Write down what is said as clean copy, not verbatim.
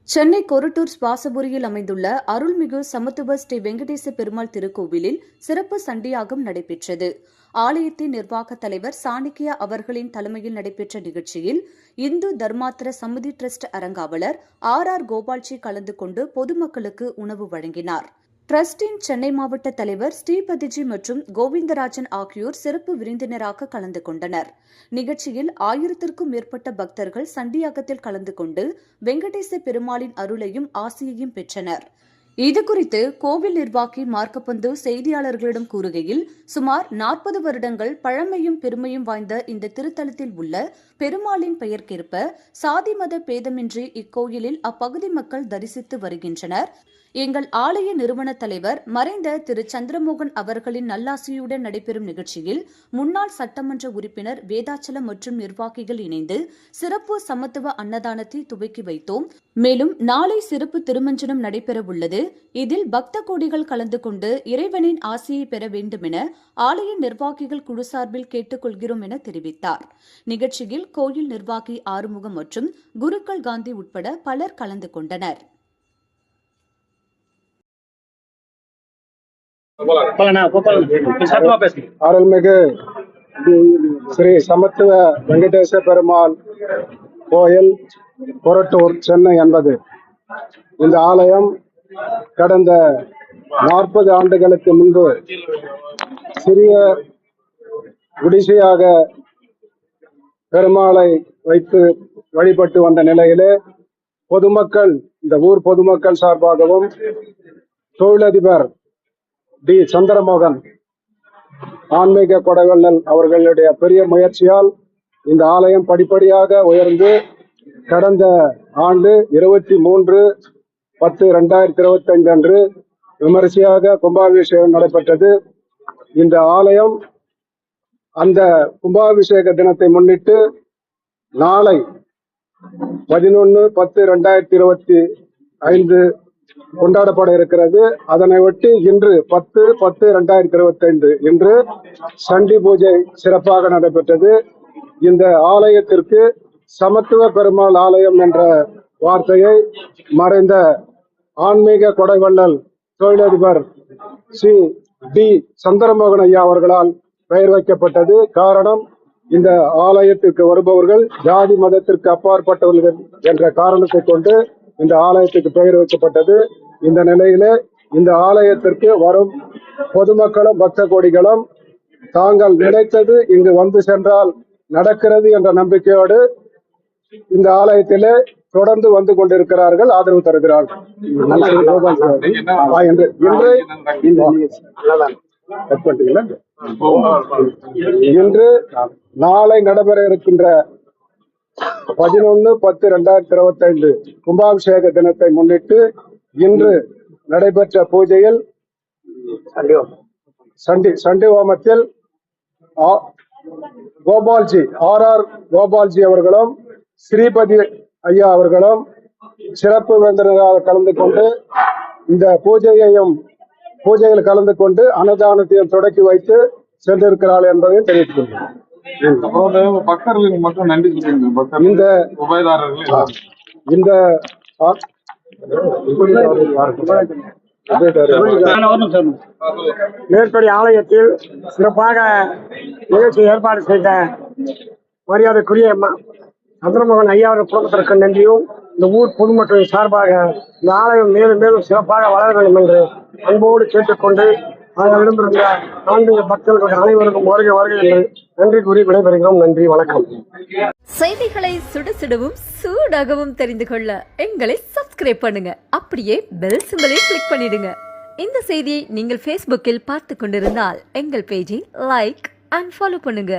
சென்னை கொருட்டூர் சுவாசபுரியில் அமைந்துள்ள அருள்மிகு சமத்துவ ஸ்ரீ வெங்கடேச பெருமாள் திருக்கோவிலில் சிறப்பு சண்டியாகம் நடைபெற்றது. ஆலயத்தின் நிர்வாக தலைவர் சாணக்கியா அவர்களின் தலைமையில் நடைபெற்ற நிகழ்ச்சியில் இந்து தர்மாத்திர சமிதி டிரஸ்ட் அறங்காவலர் ஆர் கோபால்ஜி கலந்து கொண்டு பொதுமக்களுக்கு உணவு வழங்கினார். டிரஸ்டின் சென்னை மாவட்ட தலைவர் ஸ்ரீபதிஜி மற்றும் கோவிந்தராஜன் ஆகியோர் சிறப்பு விருந்தினராக கலந்து கொண்டனர். நிகழ்ச்சியில் 1000க்கும் மேற்பட்ட பக்தர்கள் சண்டியாகத்தில் கலந்து கொண்டு வெங்கடேச பெருமாளின் அருளையும் ஆசியையும் பெற்றனர். இதுகுறித்து கோவில் நிர்வாகி மார்க்கப்பந்து செய்தியாளர்களிடம் கூறுகையில், சுமார் 40 வருடங்கள் பழமையும் பெருமையும் வாய்ந்த இந்த திருத்தலத்தில் உள்ள பெருமாளின் பெயர்க்கேற்ப சாதி மத பேதமின்றி இக்கோயிலில் அப்பகுதி மக்கள் தரிசித்து வருகின்றனர். எங்கள் ஆலய நிறுவன தலைவர் மறைந்த திரு சந்திரமோகன் அவர்களின் நல்லாசியுடன் நடைபெறும் நிகழ்ச்சியில் முன்னாள் சட்டமன்ற உறுப்பினர் வேதாச்சலம் மற்றும் நிர்வாகிகள் இணைந்து சிறப்பு சமத்துவ அன்னதானத்தை துவக்கி வைத்தோம். மேலும் நாளை சிறப்பு திருமஞ்சனம் நடைபெறவுள்ளது. இதில் பக்த கோடிகள் கலந்து கொண்டு இறைவனின் ஆசியை பெற வேண்டும் என ஆலய நிர்வாகிகள் குழு சார்பில் கேட்டுக் கொள்கிறோம் என தெரிவித்தார். நிகழ்ச்சியில் கோயில் நிர்வாகி ஆறுமுகம் மற்றும் குருக்கள் காந்தி உட்பட பலர் கலந்து கொண்டனர். அருள்மிகு ஸ்ரீ சமத்துவ வெங்கடேச பெருமாள் கோயில் கொரட்டூர் சென்னை என்பது. இந்த ஆலயம் கடந்த 40 ஆண்டுகளுக்கு முன்பு சிறிய குடிசையாக பெருமாளை வைத்து வழிபட்டு வந்த நிலையிலே பொதுமக்கள், இந்த ஊர் பொதுமக்கள் சார்பாகவும் தொழிலதிபர் டி சந்திரமோகன் ஆன்மீக கொடைவள்ளல் அவர்களுடைய பெரிய முயற்சியால் இந்த ஆலயம் படிப்படியாக உயர்ந்து கடந்த ஆண்டு 23/10/2025 அன்று விமரிசையாக கும்பாபிஷேகம் நடைபெற்றது. இந்த ஆலயம் அந்த கும்பாபிஷேக தினத்தை முன்னிட்டு நாளை 11/10/2025 கொண்டாடப்பட இருக்கிறது. அதனை ஒட்டி இன்று 10/10/2025 இன்று சண்டி பூஜை சிறப்பாக நடைபெற்றது. இந்த ஆலயத்திற்கு சமத்துவ பெருமாள் ஆலயம் என்ற வார்த்தையை மறைந்த ஆன்மீக கொடைவள்ளல் தொழிலதிபர் ஸ்ரீ டி சந்திரமோகன் ஐயா அவர்களால் பெயர் வைக்கப்பட்டது. காரணம், இந்த ஆலயத்திற்கு வருபவர்கள் ஜாதி மதத்திற்கு அப்பாற்பட்டவர்கள் என்ற காரணத்தை கொண்டு இந்த ஆலயத்துக்கு பெயர் வைக்கப்பட்டது. இந்த நிலையிலே இந்த ஆலயத்திற்கு வரும் பொதுமக்களும் பக்த கோடிகளும் தாங்கள் நினைத்தது இங்கு வந்து சென்றால் நடக்கிறது என்ற நம்பிக்கையோடு இந்த ஆலயத்திலே தொடர்ந்து வந்து கொண்டிருக்கிறார்கள், ஆதரவு தருகிறார்கள். இன்று நாளை நடைபெற இருக்கின்ற 11/10/2025 கும்பாபிஷேக தினத்தை முன்னிட்டு இன்று நடைபெற்ற பூஜையில் சண்டி ஹோமத்தில் கோபால்ஜி ஆர் கோபால்ஜி அவர்களும் ஸ்ரீபதி ஐயா அவர்களும் சிறப்பு விருந்தினராக கலந்து கொண்டு இந்த பூஜையில் கலந்து கொண்டு அன்னதானத்தையும் தொடக்கி வைத்து சென்றிருக்கிறார்கள் என்பதை தெரிவித்துக் கொள்கிறேன். பக்தர்களுக்கு மட்டும் நன்றி சொல்லுங்க. இந்த மேற்படி ஆலயத்தில் சிறப்பாக நிகழ்ச்சி ஏற்பாடு செய்த மரியாதைக்குரிய சந்திரமோகன் ஐயா குடும்பத்திற்கு நன்றியும், இந்த ஊர் பொதுமக்களின் சார்பாக இந்த ஆலயம் மேலும் மேலும் சிறப்பாக வளர வேண்டும் என்று அன்போடு கேட்டுக்கொண்டு நாங்களிடமிருந்த ஆன்மீக பக்தர்களுக்கு அனைவருக்கும் வருகை வருகை என்று நன்றி கூறி விடைபெறுகிறோம். நன்றி, வணக்கம். செய்திகளை சுட சுடவும் சூடாகவும் தெரிந்து கொள்ள எங்களை சப்ஸ்கிரைப் பண்ணுங்க. அப்படியே பெல் சிம்பலை கிளிக் பண்ணிடுங்க. இந்த செய்தியை நீங்கள் Facebookல் பார்த்து கொண்டிருந்தால் எங்கள் பேஜை லைக் அண்ட் ஃபாலோ பண்ணுங்க.